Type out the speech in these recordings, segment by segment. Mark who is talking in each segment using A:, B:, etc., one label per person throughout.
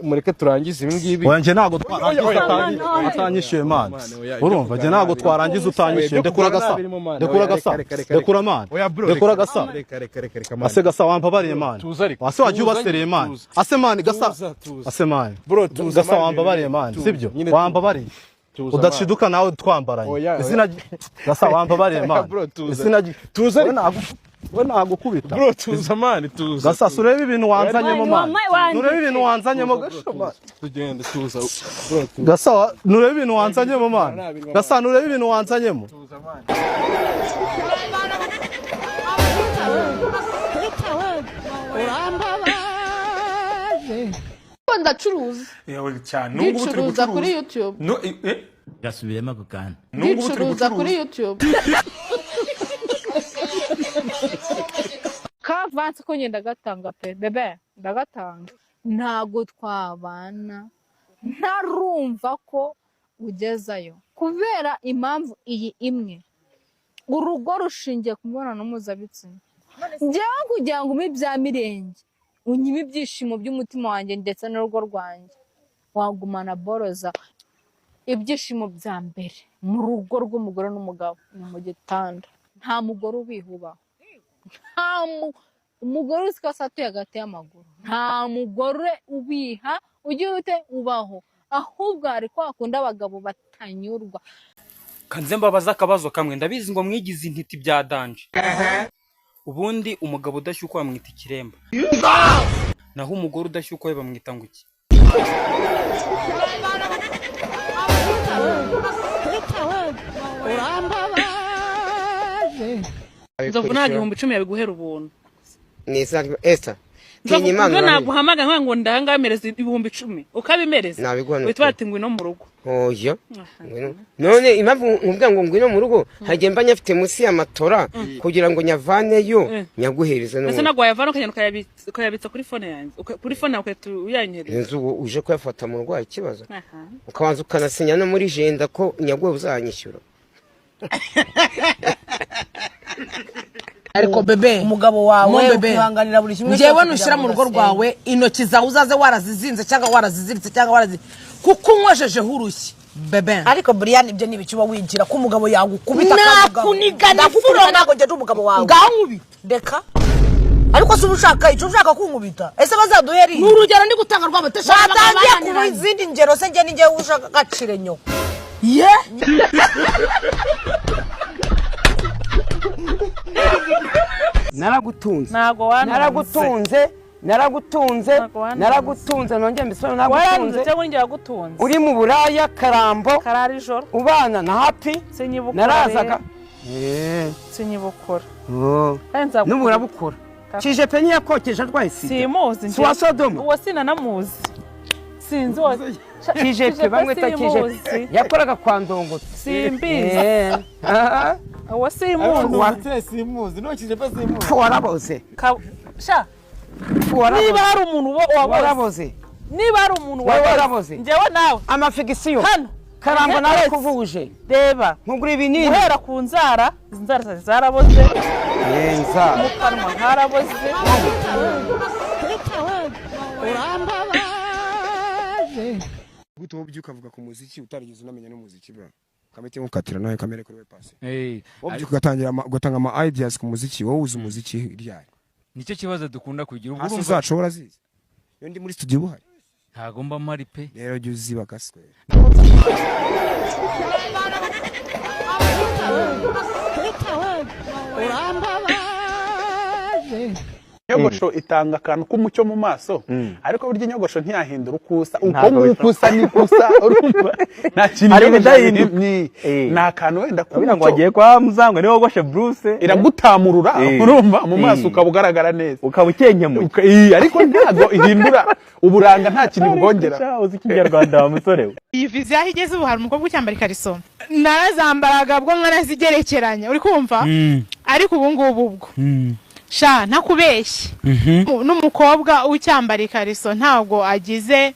A: mureke turangize ibi ngibi.
B: Oya nje nago twarangiza atanyishyuye man. Urumva nje nago twarangiza utanyishyuye ndekura gasa. Ndekura man. Ndekura gasa. Ase gasa wampabariye man. Ase waje ubasereye man. Ase man gasa. Ase man.
A: Bro tuza
B: gasa wampabariye man. Sibyo? Wampabariye. Udashiduka nawe twambaranye. Izina gasa wampabariye man. Izina
A: tuza
B: we nagukubita.
A: Bro tuza man tuza.
B: Gasa sureba ibintu wanzanyemo man. Nureba ibintu wanzanyemo gasho.
A: Tugende tuza. Bro
B: gasa nureba ibintu wanzanyemo man. Gasa nureba ibintu wanzanyemo.
A: Tuza man.
C: Ndacuruza.
A: Yewe cyane nungu
C: bucuruza kuri YouTube.
A: No
D: gasubiyemo gukana.
A: Nungu
C: bucuruza kuri YouTube. Kavanze ko ngenda gatanga pe bebe ndagatanga. Ntago twabana. Ntarumva ko ugezayo. Kubera impamvu iyi imwe. Urugo rushingiye ku mibonano mpuzabitsina. Njyewe kugira ngo umi bya mirenge. Unyime ibyishimo by'umutima wanjye ndetse n'urugo rwanjye wagumana boroza ibyishimo bya mbere mu rugo rw'umugore n'umugabo ni mu gitanda nta mugore ubihuba umugore usikasatuye hagati y'amaguru nta mugore ubiha ugiye ute ubaho ahubwo ari ko akunda abagabo batanyurwa
E: kanze mbabaza akabazo kamwe ndabizi ngo mwigize intiti bya danje ubundi umugabo udashyuka bamwita ikiremba naho umugore udashyuka we bamwita ngo iki
C: nzovu nta 10,000 yabiguhera ubuntu
F: nisa Esther tinyimana
C: naguhamaga ngo ndangamereza 10,000 ukabimereza witwa ati ngwino mu rugo
F: oya none impamvu nkubwa ngo ngwino mu rugo hagemba nyafite musi ya matora kugira ngo nyavaneyo nyaguhereza
C: no ese nagwa yavana ukayabitsa kuri phone yanjye kuri phone yawe tuyanyereza
F: inzu uje kuyafata mu rwaye ikibazo ukabanza ukanasinya no muri jenda ko nyagwe uzanyishyura
G: ariko bebe umugabo wawe uhanganira buri kimwe njewe nushira mu rugo rwawe intoki zawe uzaze warazizinze cyangwa waraziziritse cyangwa kuko unywesheje hurushye bebe ariko Brian ibyo nibicuba winjira ko umugabo yagukubita
C: nakunigana furo
G: nago nje umugabo wawe ngankubita deka ariko se ushaka kunkubita ese bazaduheri
C: n'urugero ndi gutanga rwabateshaka
G: batangiye ku izindi ngero se nje ninjye ushaka gacire nyo ye
F: naragutunze nonge mbisoro nagutunze uri mu buraya karambo
C: kararijoro
F: ubana na happy narazaga
C: sinyibukora
F: n'uburabukora kije penye yakokeje rwahisi
C: simuzi
F: nje wa Sodoma
C: uwo sinanamuzi sinzi wose
F: kije pe bamwe takije yakoraga kwa ndongotse
C: simbizi uwo
A: simuzi no kije pe simuzi
F: waraboze
C: sha niba hari umuntu
F: waraboze
C: niba hari umuntu
F: waraboze
C: njewe nawe
F: amafigisiyo
C: hano
F: karambo nawe kuvuje
C: reba
F: nkugura ibinini
C: uhera ku nzara zaraboze
F: yenza
C: mu kanwa haraboze
A: gute wobyuka avuga ku muziki utarigeze unamenya no muziki bra kamete nkukatira nawe kamere kuri we passe wobyuka ugatanga ama ideas ku muziki wowe uzi umuziki ryari
D: nicyo kibazo dukunda kugira
A: ubwo urumva zacobora zizi yo ndi muri studio buhari
D: ntago mba mari pe
A: rero jye uziba gaswe
H: Nyogosho itanga akantu k'umucyo mu maso ariko burya inyogosho ntiyahindura ukusa uko ukusa ni kusa urumva nta kintu ni nta kantu wenda
D: kubira ngo agiye kwa muzangwe ni wogoshe Bruce
H: iragutamurura urumva mu maso ukabugaragara neza
D: ukabukenkemuye
H: ariko ntago ihindura uburanga nta kintu bwongera
D: uzi kinyarwanda wa musore we
I: iyi vizi yahigeze ubu hari umukobwa ucyambara ikariso narazambaraga bwo nkanazigerekeranya uri kumva ariko ubu ngubu ubwo sha ntakubeshye n'umukobwa ucyambara ikariso ntago agize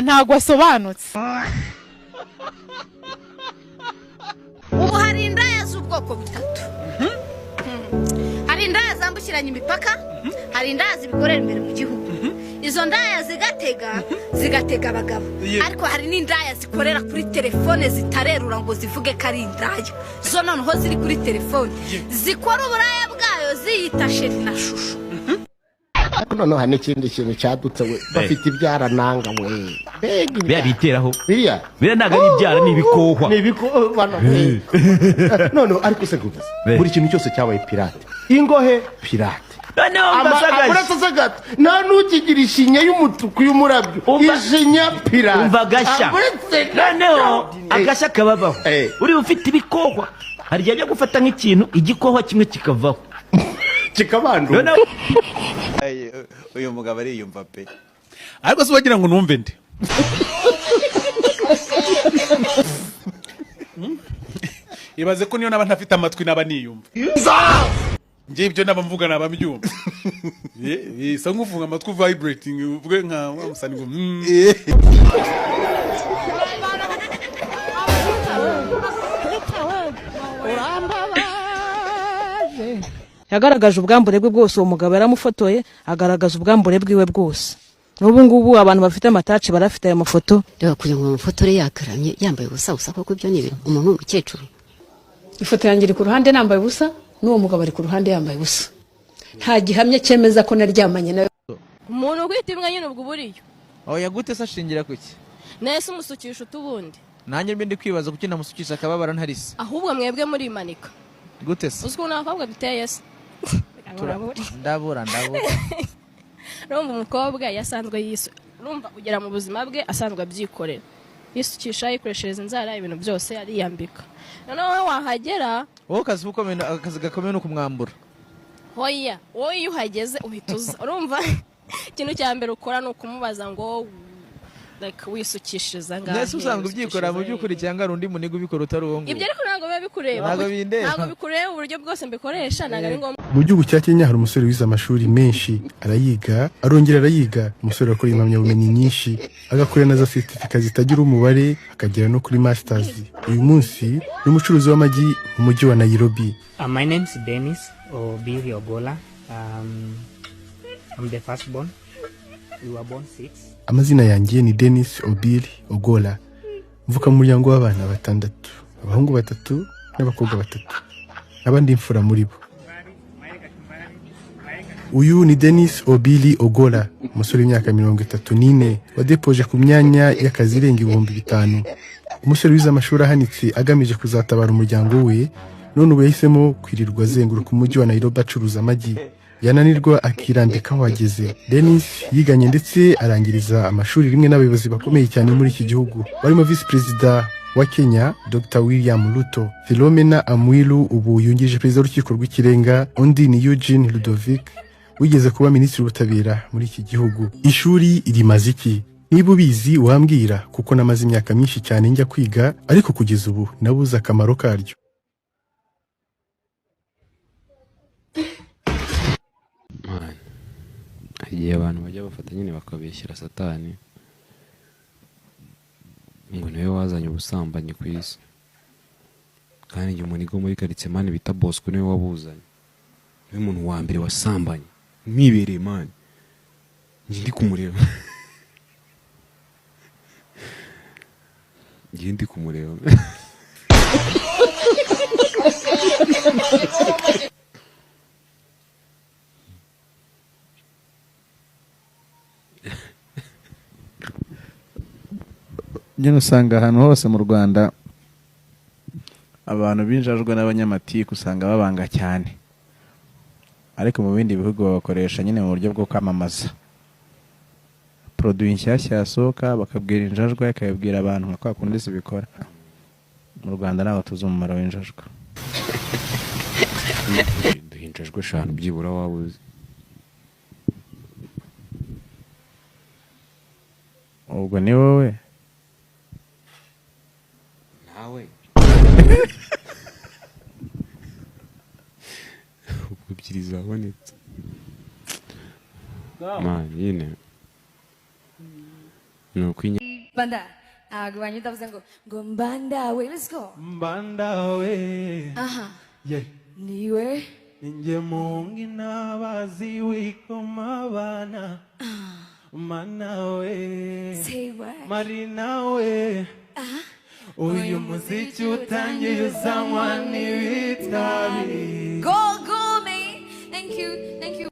I: ntago asobanutse
J: ubu hari indaya z'ubwoko butatu hari indaya zambukiranya imipaka hari indaya zibikorera imbere mu gihugu izo ndaya zigatega abagabo ariko hari n'indaya zikorera kuri telefone zitarerura ngo zivuge ko ari indaya zo noneho ziri kuri telefone zikora uburaya bwayo ziyita sheri na shusho.
K: Noneho hari n'ikindi kintu cyadutse we bafite ibyara nanga we
D: biriya biteraho biriya ntabwo ari ibyara ni ibikohwa
K: noneho ariko se gusa buri kintu cyose cyabaye pirate ingohe pirate nta n'ukigira ishinya y'umutuku y'umurabyo ishinya pirate
D: umva agashya noneho agashya kababaho uri ufite ibikohwa hari igihe byo gufata nk'ikintu igikohwa kimwe kikavaho
K: kikabandura
L: uyu mugabo ariyumva pe
H: ariko se wagira ngo numve nde ibaze ko niyo naba ntafite amatwi naba niyumva ngiye ibyo naba mvuga naba mbyumva isa nk'ufunga amatwi vibrating uvuge nka wa musani ngo
G: yagaragaje ubwambure bwe bwose uwo mugabo yaramufotoye agaragaza ubwambure bwiwe bwose n'ubu ngubu abantu bafite amataci barafite aya mafoto
M: reba kugira ngo amufotore yakaramye yambaye ubusa koko ibyo ni umuntu w'umukecuru.
N: Ifoto yanjye iri ku ruhande nambaye ubusa n'uwo mugabo ari ku ruhande yambaye ubusa nta gihamya cyemeza ko naryamanye nawe.
O: Umuntu ugwita imwe nyine ubwo buriyo
P: yagute se ashingira kuki
O: nese umusukisha utubundi
P: nanjye mbi ndi kwibaza kuki namusukisha akababara ntarisi
O: ahubwo mwebwe muri manika
P: gute se
O: uziko nakobwa biteye se
P: ndabura
O: rumva umukobwa yasanzwe rumva kugera mu buzima bwe asanzwe abyikorera yisukisha yikoreshereza inzara ibintu byose ariyambika noneho wahagera
P: wowe akazi gakomeye no kumwambura
O: hoya wowe iyo uhageze uhituza urumva ikintu cya mbere ukora ni ukumubaza ngo wisukishiriza ngaho
P: nese usanzwe ubyikorera mu by'ukuri cyangwa ari undi muniga ubikora utari uwo nguwo
O: ibyo ariko ntabwo biba bikureba ntabwo bikureba uburyo bwose mbikoresha ntabwo ari ngombwa.
K: Mu gihugu cya Kenya hari umusore wize amashuri menshi arayiga arongera arayiga umusore akora impamyabumenyi nyinshi agakorera na za certificate zitagira umubare akagera no kuri masters. Uyu munsi ni umucuruzi w'amagi mu mujyi wa Nairobi.
Q: My name is Dennis Obiri Ogola. I'm the firstborn. We were born 6.
K: Amazina yanjye ni Dennis Obiri Ogola. Mvuka mu muryango w'abana batandatu, abahungu 3 n'abakobwa 3. Abandi imfura muri bo. Uyu ni Dennis Obiri Ogola, umusore w'imyaka 34 wadepoje ku myanya y'akazi irenga 5,000. Umusore wize amashuri ahanitse agamije kuzatabara umuryango we, none ubu yahisemo kwirirwa azenguruka umujyi wa Nairobi acuruza amagi. Yananirwa akirambika aho ageze. Dennis yiganye ndetse arangiriza amashuri rimwe n'abayobozi bakomeye cyane muri iki gihugu barimo Vice President wa Kenya Dr. William Ruto, Philomena Amwilu ubu yungirije perezida w'urukiko rw'ikirenga, undi ni Eugene Ludovic wigeze kuba minisitiri w'ubutabera muri iki gihugu. Ishuri rimaze iki? Niba ubizi wambwira kuko namaze imyaka myinshi cyane njya kwiga ariko kugeza ubu nabuze akamaro karyo.
R: Igihe abantu bajya bafata nyine bakabeshyira satani ngo niwe wazanye ubusambanyi ku isi, kandi igihe umuntu muri karitsiye mani bita Bosco niwe wabuzanye, niwe muntu wa mbere wasambanye mwibereye mani ndi kumureba ndi kumureba
B: Njye usanga ahantu hose mu Rwanda abantu binjajwe n'abanyamatiku usanga babanga cyane, ariko mu bindi bihugu bakoresha nyine mu buryo bwo kwamamaza produit nshyashya yasohoka bakabwira injajwa akayabwira abantu nka kwa kundi zibikora. Mu Rwanda naho tuzi umumaro w'injajwa.
R: Duhinjajwe 5 byibura wabuze.
B: Ubwo ni wowe
R: nawe ubwibiri zabonetse man yine no kwinya
S: banda agwanye ndavuze ngo mbanda we, let's go
T: mbanda we
S: aha
T: yeah
S: niwe
T: ninge mungi nabazi wiko mabana manawe
S: Say what?
T: marinawe uyu muziki utangiye uzanywa n'ibitabi.
S: Go, go, me. Thank you, thank you.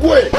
T: Wait.